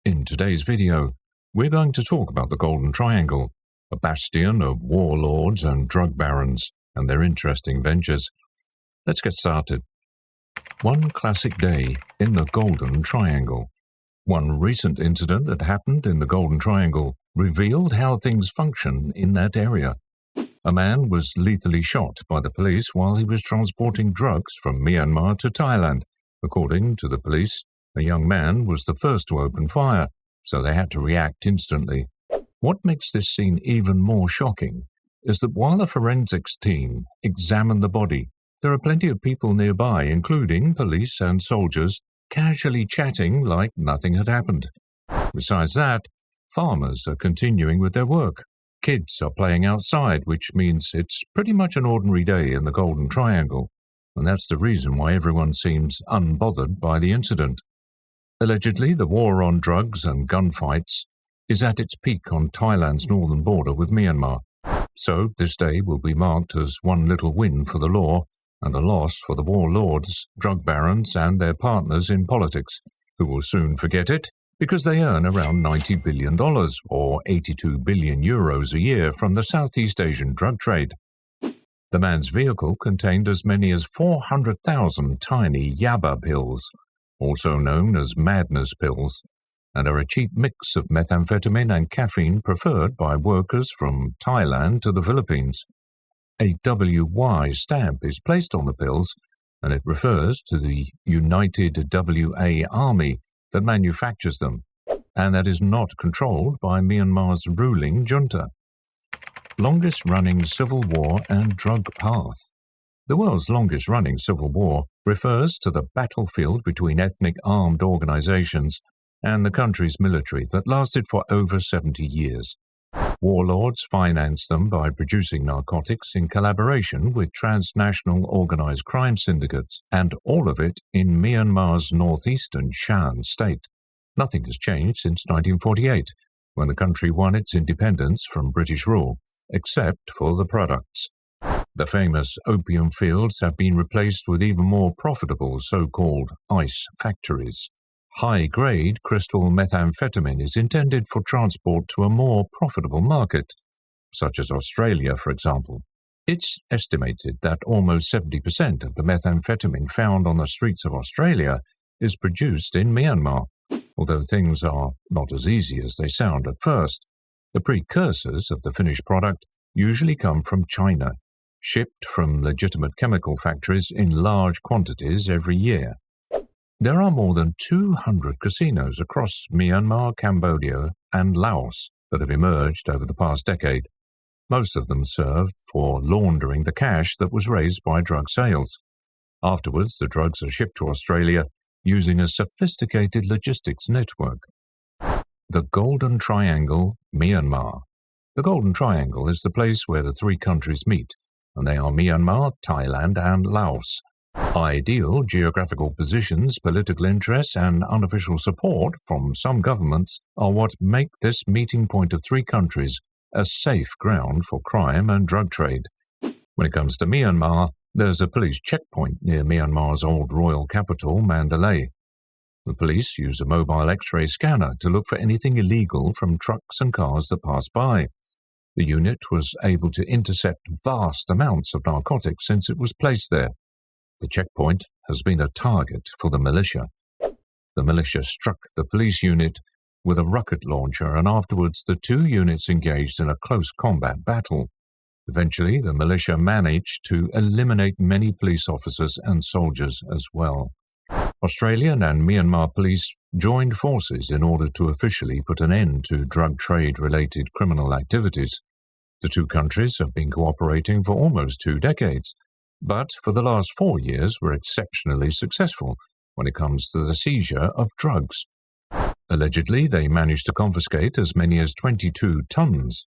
In today's video, we're going to talk about the Golden Triangle, a bastion of warlords and drug barons and their interesting ventures. Let's get started. One classic day in the Golden Triangle. One recent incident that happened in the Golden Triangle revealed how things function in that area. A man was lethally shot by the police while he was transporting drugs from Myanmar to Thailand. According to the police, a young man was the first to open fire, so they had to react instantly. What makes this scene even more shocking is that while the forensics team examined the body, there are plenty of people nearby, including police and soldiers, casually chatting like nothing had happened. Besides that, farmers are continuing with their work. Kids are playing outside, which means it's pretty much an ordinary day in the Golden Triangle, and that's the reason why everyone seems unbothered by the incident. Allegedly, the war on drugs and gunfights is at its peak on Thailand's northern border with Myanmar. So this day will be marked as one little win for the law and a loss for the warlords, drug barons and their partners in politics, who will soon forget it because they earn around $90 billion or 82 billion euros a year from the Southeast Asian drug trade. The man's vehicle contained as many as 400,000 tiny yaba pills, also known as madness pills, and are a cheap mix of methamphetamine and caffeine preferred by workers from Thailand to the Philippines. A WY stamp is placed on the pills, and it refers to the United WA Army that manufactures them, and that is not controlled by Myanmar's ruling junta. Longest-running civil war and drug path. The world's longest-running civil war refers to the battlefield between ethnic armed organizations and the country's military that lasted for over 70 years. Warlords financed them by producing narcotics in collaboration with transnational organized crime syndicates, and all of it in Myanmar's northeastern Shan state. Nothing has changed since 1948, when the country won its independence from British rule, except for the products. The famous opium fields have been replaced with even more profitable so-called ice factories. High-grade crystal methamphetamine is intended for transport to a more profitable market, such as Australia, for example. It's estimated that almost 70% of the methamphetamine found on the streets of Australia is produced in Myanmar, although things are not as easy as they sound at first. The precursors of the finished product usually come from China, shipped from legitimate chemical factories in large quantities every year. There are more than 200 casinos across Myanmar, Cambodia, and Laos that have emerged over the past decade. Most of them serve for laundering the cash that was raised by drug sales. Afterwards, the drugs are shipped to Australia using a sophisticated logistics network. The Golden Triangle, Myanmar. The Golden Triangle is the place where the three countries meet, and they are Myanmar, Thailand, and Laos. Ideal geographical positions, political interests, and unofficial support from some governments are what make this meeting point of three countries a safe ground for crime and drug trade. When it comes to Myanmar, there's a police checkpoint near Myanmar's old royal capital, Mandalay. The police use a mobile X-ray scanner to look for anything illegal from trucks and cars that pass by. The unit was able to intercept vast amounts of narcotics since it was placed there. The checkpoint has been a target for the militia. The militia struck the police unit with a rocket launcher, and afterwards the two units engaged in a close combat battle. Eventually, the militia managed to eliminate many police officers and soldiers as well. Australian and Myanmar police joined forces in order to officially put an end to drug trade-related criminal activities. The two countries have been cooperating for almost 2 decades, but for the last 4 years were exceptionally successful when it comes to the seizure of drugs. Allegedly, they managed to confiscate as many as 22 tons,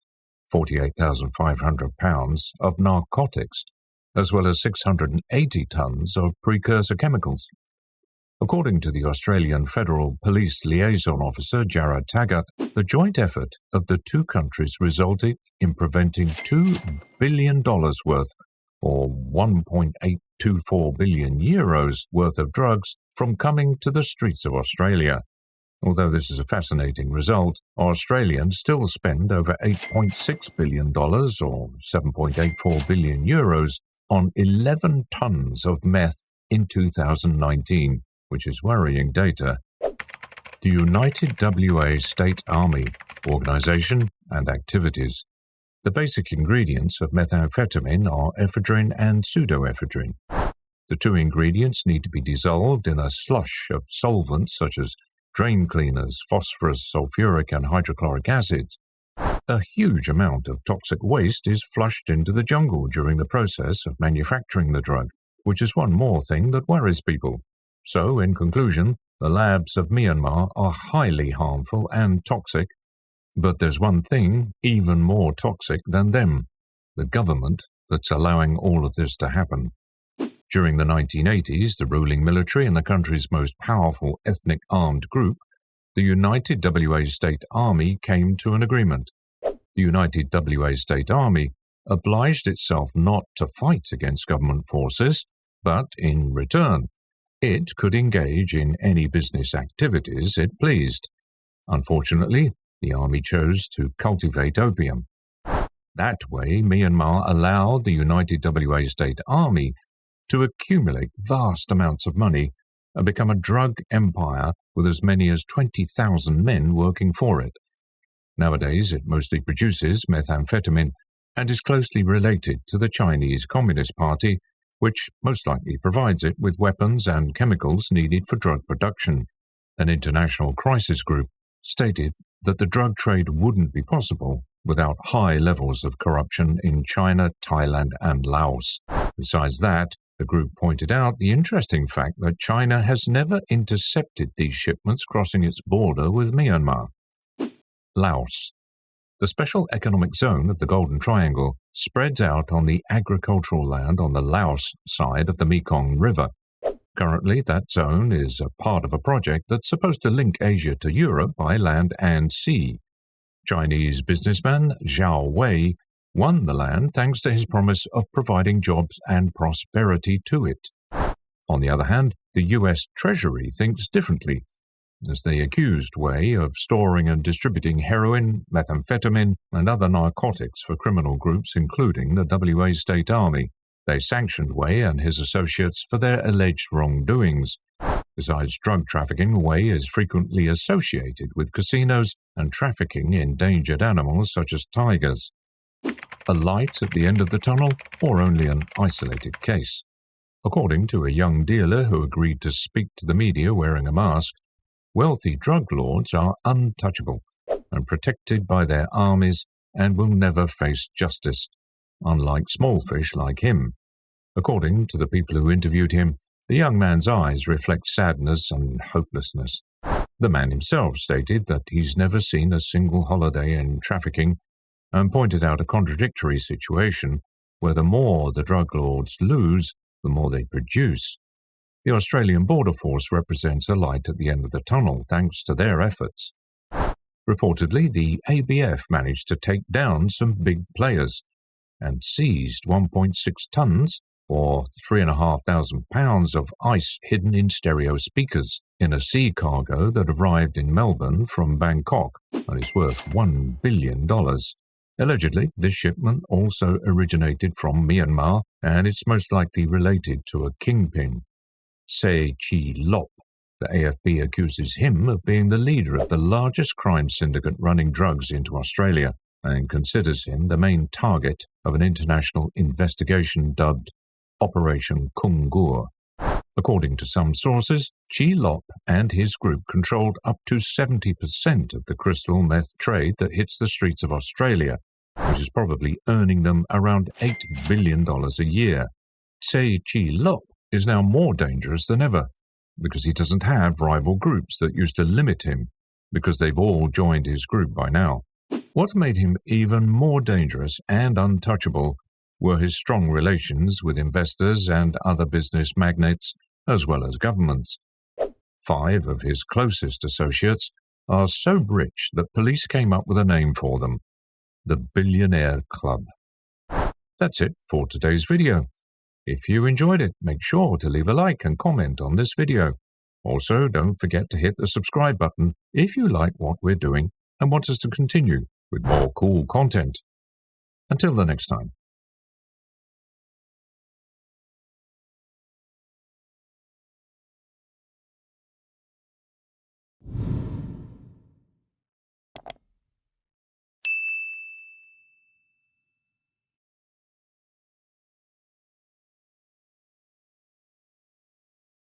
48,500 pounds, of narcotics, as well as 680 tons of precursor chemicals. According to the Australian Federal Police Liaison Officer Jared Taggart, the joint effort of the two countries resulted in preventing $2 billion worth, or 1.824 billion euros worth of drugs from coming to the streets of Australia. Although this is a fascinating result, Australians still spend over $8.6 billion or 7.84 billion euros on 11 tons of meth in 2019, which is worrying data. The United WA State Army Organisation and Activities. The basic ingredients of methamphetamine are ephedrine and pseudoephedrine. The two ingredients need to be dissolved in a slush of solvents such as drain cleaners, phosphorus, sulfuric and hydrochloric acids. A huge amount of toxic waste is flushed into the jungle during the process of manufacturing the drug, which is one more thing that worries people. So, in conclusion, the labs of Myanmar are highly harmful and toxic, but there's one thing even more toxic than them: the government that's allowing all of this to happen. During the 1980s, the ruling military and the country's most powerful ethnic armed group, the United WA State Army, came to an agreement. The United WA State Army obliged itself not to fight against government forces, but in return, it could engage in any business activities it pleased. Unfortunately, the army chose to cultivate opium. That way, Myanmar allowed the United WA State Army to accumulate vast amounts of money and become a drug empire with as many as 20,000 men working for it. Nowadays, it mostly produces methamphetamine and is closely related to the Chinese Communist Party, which most likely provides it with weapons and chemicals needed for drug production. An international crisis group stated that the drug trade wouldn't be possible without high levels of corruption in China, Thailand and Laos. Besides that, the group pointed out the interesting fact that China has never intercepted these shipments crossing its border with Myanmar. Laos. The special economic zone of the Golden Triangle spreads out on the agricultural land on the Laos side of the Mekong River. Currently, that zone is a part of a project that's supposed to link Asia to Europe by land and sea. Chinese businessman Zhao Wei won the land thanks to his promise of providing jobs and prosperity to it. On the other hand, the US Treasury thinks differently, as they accused Wei of storing and distributing heroin, methamphetamine, and other narcotics for criminal groups, including the WA State Army. They sanctioned Wei and his associates for their alleged wrongdoings. Besides drug trafficking, Wei is frequently associated with casinos and trafficking in endangered animals such as tigers. A light at the end of the tunnel, or only an isolated case? According to a young dealer who agreed to speak to the media wearing a mask, wealthy drug lords are untouchable and protected by their armies and will never face justice, unlike small fish like him. According to the people who interviewed him, the young man's eyes reflect sadness and hopelessness. The man himself stated that he's never seen a single holiday in trafficking and pointed out a contradictory situation where the more the drug lords lose, the more they produce. The Australian Border Force represents a light at the end of the tunnel thanks to their efforts. Reportedly, the ABF managed to take down some big players and seized 1.6 tons, or 3,500 pounds of ice hidden in stereo speakers in a sea cargo that arrived in Melbourne from Bangkok and is worth $1 billion. Allegedly, this shipment also originated from Myanmar, and it's most likely related to a kingpin. Se Chi Lop. The AFP accuses him of being the leader of the largest crime syndicate running drugs into Australia and considers him the main target of an international investigation dubbed Operation Kungur. According to some sources, Chi Lop and his group controlled up to 70% of the crystal meth trade that hits the streets of Australia, which is probably earning them around $8 billion a year. Se Chi Lop is now more dangerous than ever, because he doesn't have rival groups that used to limit him, because they've all joined his group by now. What made him even more dangerous and untouchable were his strong relations with investors and other business magnates, as well as governments. 5 of his closest associates are so rich that police came up with a name for them: the Billionaire Club. That's it for today's video. If you enjoyed it, make sure to leave a like and comment on this video. Also, don't forget to hit the subscribe button if you like what we're doing and want us to continue with more cool content. Until the next time.